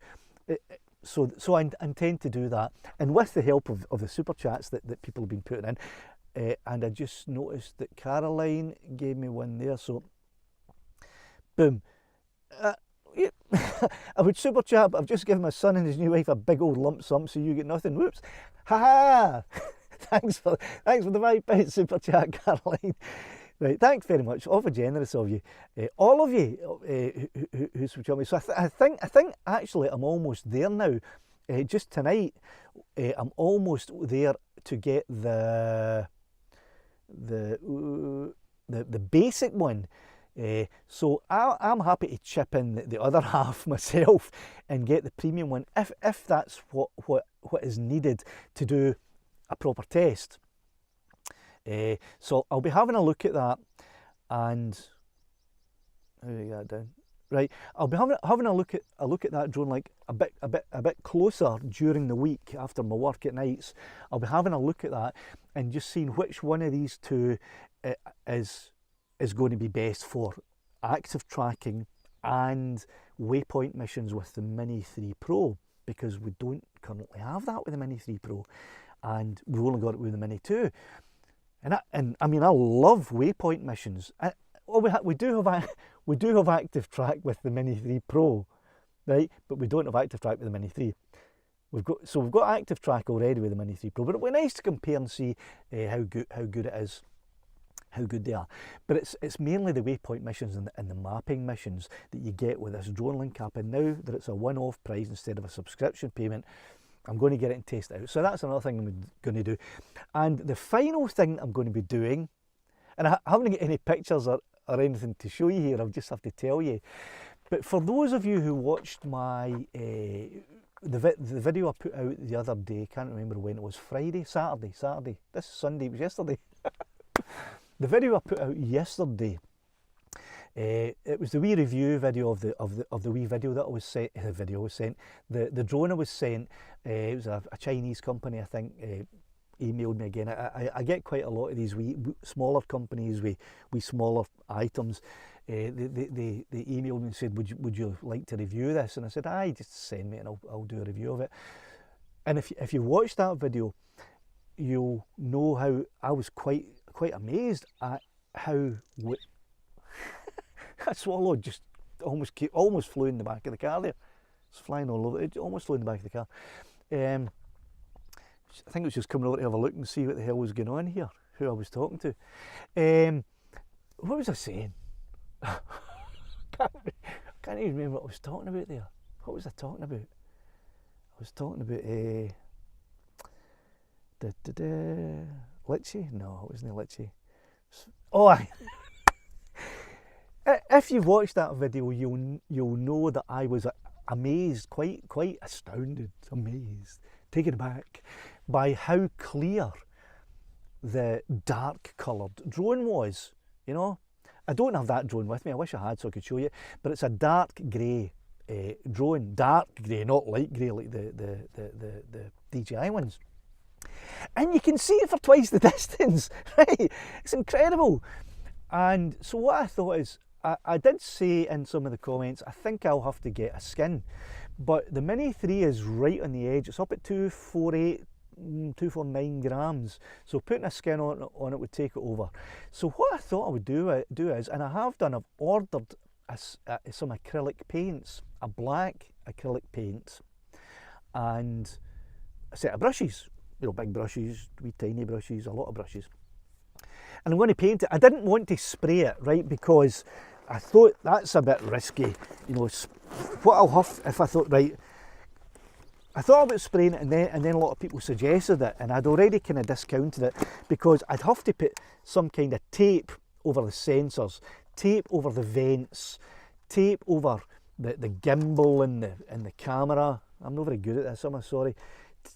So I intend to do that, and with the help of the super chats that people have been putting in, and I just noticed that Caroline gave me one there, so boom. I would super chat, but I've just given my son and his new wife a big old lump sum, so you get nothing. Whoops, ha! Thanks for the £5 super chat, Caroline. Right, thanks very much. Awfully generous of you, all of you who super me. So I think actually I'm almost there now. Just tonight, I'm almost there to get the basic one. So I'm happy to chip in the other half myself and get the premium one if that's what is needed to do a proper test. So I'll be having a look at that, and how do I get that down? Right, I'll be having a look at that drone like a bit closer during the week after my work at nights. I'll be having a look at that and just seeing which one of these two is going to be best for active tracking and waypoint missions with the Mini 3 Pro, because we don't currently have that with the Mini 3 Pro, and we've only got it with the Mini 2. And I mean, I love waypoint missions. We do have active track with the Mini 3 Pro, right? But we don't have active track with the Mini 3. We've got active track already with the Mini 3 Pro, but it'd be nice to compare and see how good it is, how good they are. But it's mainly the waypoint missions and the mapping missions that you get with this Drone Link app. And now that it's a one-off price instead of a subscription payment, I'm going to get it and test it out. So that's another thing I'm going to do. And the final thing I'm going to be doing, and I haven't got any pictures or anything to show you here, I'll just have to tell you. But for those of you who watched my the video I put out the other day, can't remember when it was, Saturday. This is Sunday, it was yesterday. The video I put out yesterday, it was the wee review video of the wee video that I was sent. The drone I was sent. It was a Chinese company, I think. Emailed me again. I get quite a lot of these wee smaller companies with smaller items. They emailed me and said, would you like to review this? And I said, aye, just send me and I'll do a review of it. And if you watch that video, you'll know how I was quite amazed at how that swallow just almost flew in the back of the car there. It's flying all over. It almost flew in the back of the car. I think it was just coming over to have a look and see what the hell was going on here, who I was talking to. What was I saying? Can't even remember what I was talking about there. What was I talking about? I was talking about Litchi? No, it wasn't Litchi. Oh, if you've watched that video, you'll know that I was amazed, quite astounded, amazed, taken aback by how clear the dark coloured drone was. You know, I don't have that drone with me. I wish I had so I could show you, but it's a dark grey drone, dark grey, not light grey like the DJI ones. And you can see it for twice the distance, right? It's incredible. And so what I thought is, I did say in some of the comments, I think I'll have to get a skin, but the Mini 3 is right on the edge. It's up at 248, 249 grams, so putting a skin on it would take it over. So what I thought I would do is, and I have done, I've ordered some acrylic paints, a black acrylic paint, and a set of brushes. You know, big brushes, wee tiny brushes, a lot of brushes. And I'm going to paint it. I didn't want to spray it, right, because I thought that's a bit risky. You know, what I'll have, if I thought, right, I thought about spraying it, and then a lot of people suggested it, and I'd already kind of discounted it, because I'd have to put some kind of tape over the sensors, tape over the vents, tape over the gimbal and the camera. I'm not very good at this, I'm sorry.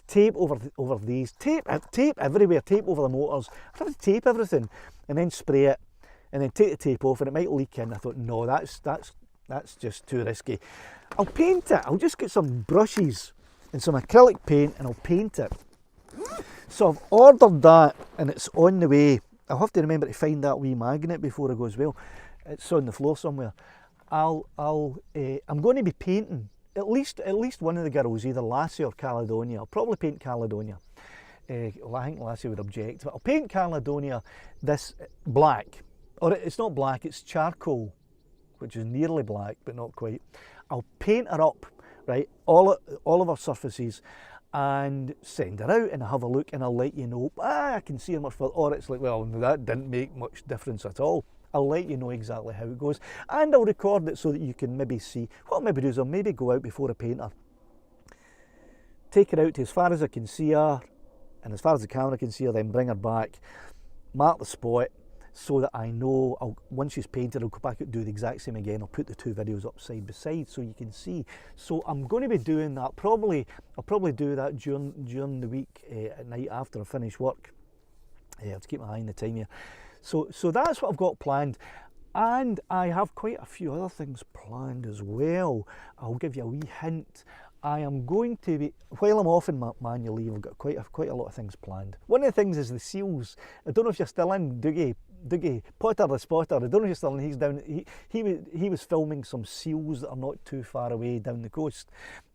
Tape over these, tape everywhere, tape over the motors. I have to tape everything and then spray it and then take the tape off, and it might leak in. I thought, no, that's just too risky. I'll paint it. I'll just get some brushes and some acrylic paint and I'll paint it. So I've ordered that and it's on the way. I'll have to remember to find that wee magnet before I go as well. It's on the floor somewhere. I'm going to be painting at least one of the girls, either Lassie or Caledonia. I'll probably paint Caledonia. I think Lassie would object, but I'll paint Caledonia this black. Or it's not black, it's charcoal, which is nearly black, but not quite. I'll paint her up, right, all of her surfaces, and send her out and I'll have a look and I'll let you know, I can see her much further. Or it's like, well, that didn't make much difference at all. I'll let you know exactly how it goes, and I'll record it so that you can maybe see. What I'll maybe do is I'll maybe go out before I paint her, take her out to as far as I can see her, and as far as the camera can see her, then bring her back, mark the spot, so that I know, once she's painted, I'll go back and do the exact same again. I'll put the two videos up side by side so you can see. So I'm going to be doing that, I'll probably do that during the week, at night after I finish work. I have to keep my eye on the time here. So that's what I've got planned, and I have quite a few other things planned as well. I'll give you a wee hint. I am going to be, while I'm off in my manual leave, I've got quite a lot of things planned. One of the things is the seals. I don't know if you're still in, Dougie, Potter the Spotter. I don't know if you're still in. He's down. He was filming some seals that are not too far away down the coast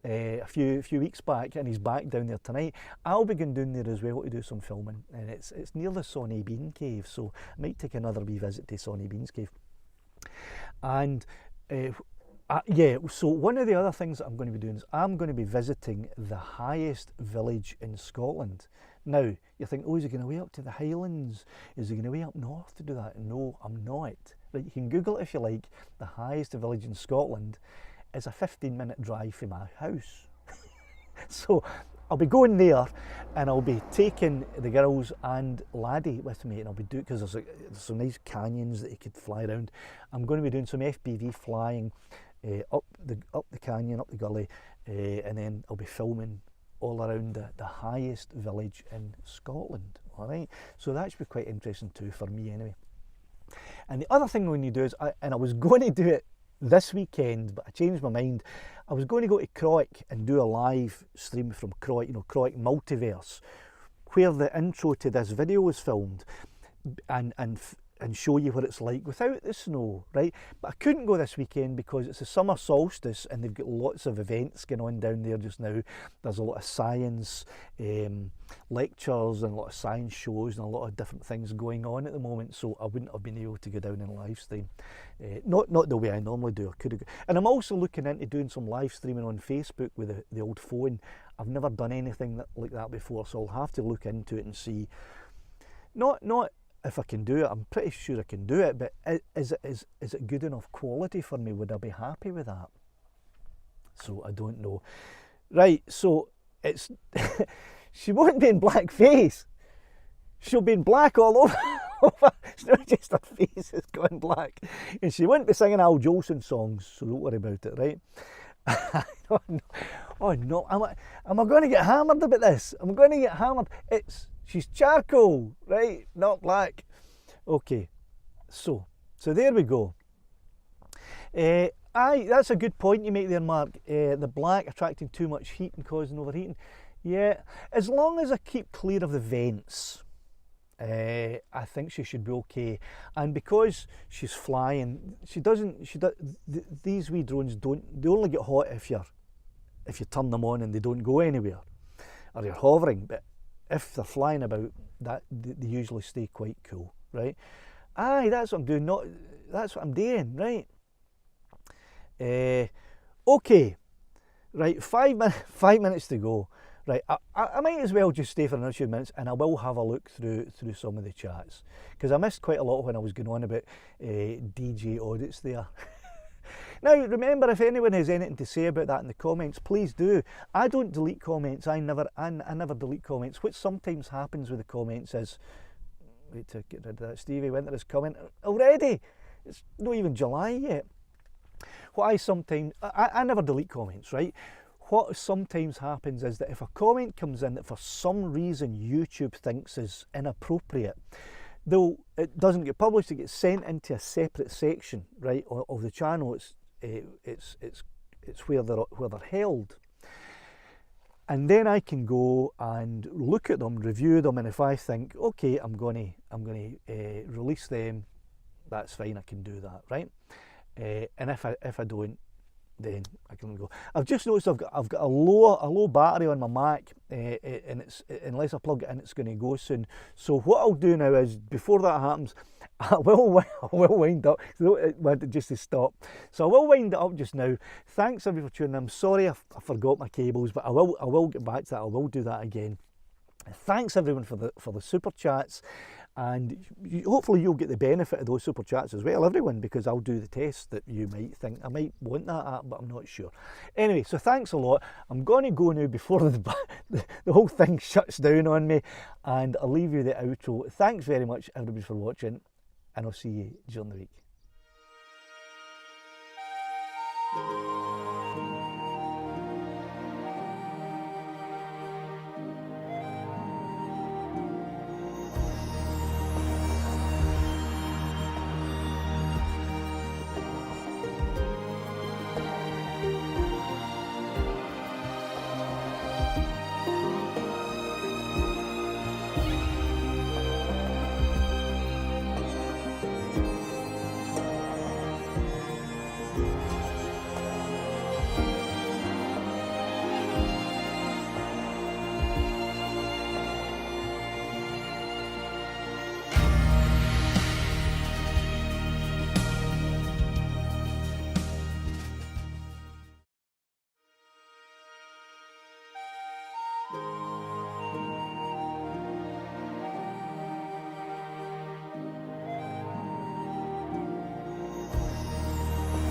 a few weeks back, and he's back down there tonight. I'll be going down there as well to do some filming, and it's near the Sonny Bean Cave, so I might take another wee visit to Sonny Bean's Cave. And yeah, so one of the other things that I'm going to be doing is I'm going to be visiting the highest village in Scotland. Now, you think, oh, is he going way up to the Highlands? Is he going way up north to do that? No, I'm not. Right, you can Google it if you like. The highest village in Scotland is a 15-minute drive from my house. So I'll be going there, and I'll be taking the girls and Laddie with me, and I'll be doing, because there's some nice canyons that you could fly around. I'm going to be doing some FPV flying up the canyon, up the gully, and then I'll be filming all around the highest village in Scotland. All right, so that should be quite interesting too for me anyway. And the other thing when you do is, I was going to do it this weekend, but I changed my mind. I was going to go to Croic and do a live stream from Croic, you know, Croic Multiverse, where the intro to this video was filmed, and and show you what it's like without the snow, right? But I couldn't go this weekend because it's the summer solstice and they've got lots of events going on down there just now. There's a lot of science lectures and a lot of science shows and a lot of different things going on at the moment, so I wouldn't have been able to go down and live stream. Not the way I normally do. I could have, and I'm also looking into doing some live streaming on Facebook with the old phone. I've never done anything like that before, so I'll have to look into it and see. Not if I can do it. I'm pretty sure I can do it, but is it good enough quality for me? Would I be happy with that? So I don't know. Right, so it's she won't be in blackface. She'll be in black all over. It's not just her face is going black. And she won't be singing Al Jolson songs, so don't worry about it, right? Oh no, am I going to get hammered about this? I'm going to get hammered. She's charcoal, right? Not black. Okay, so there we go. That's a good point you make there, Mark. The black attracting too much heat and causing overheating. Yeah, as long as I keep clear of the vents, I think she should be okay. And because she's flying, these wee drones they only get hot if you turn them on and they don't go anywhere, or you're hovering. But if they're flying about, they usually stay quite cool, right? Aye, that's what I'm doing. That's what I'm doing, right? Okay, right. 5 minutes to go. Right, I might as well just stay for another few minutes, and I will have a look through some of the chats, because I missed quite a lot when I was going on about DJ audits there. Now, remember, if anyone has anything to say about that in the comments, please do. I don't delete comments. I never delete comments. What sometimes happens with the comments is, wait to get rid of that. Stevie Winter is coming already. It's not even July yet. What I never delete comments, right? What sometimes happens is that if a comment comes in that for some reason YouTube thinks is inappropriate, though it doesn't get published, it gets sent into a separate section, right, of the channel. It's where they're held, and then I can go and look at them, review them, and if I think, okay, I'm going to release them, that's fine. I can do that, right? And if I don't, then I can go. I've just noticed I've got a low battery on my Mac, and it's, unless I plug it in, it's going to go soon. So what I'll do now is, before that happens, I will wind up. I don't want it just to stop. So I will wind it up just now. Thanks everybody for tuning in. I'm sorry I forgot my cables, but I will get back to that. I will do that again. Thanks everyone for the super chats, and hopefully you'll get the benefit of those super chats as well, everyone, because I'll do the test that you might think I might want that at, but I'm not sure. Anyway, so thanks a lot. I'm going to go now before the whole thing shuts down on me, and I'll leave you the outro. Thanks very much everybody for watching, and I'll see you during the week.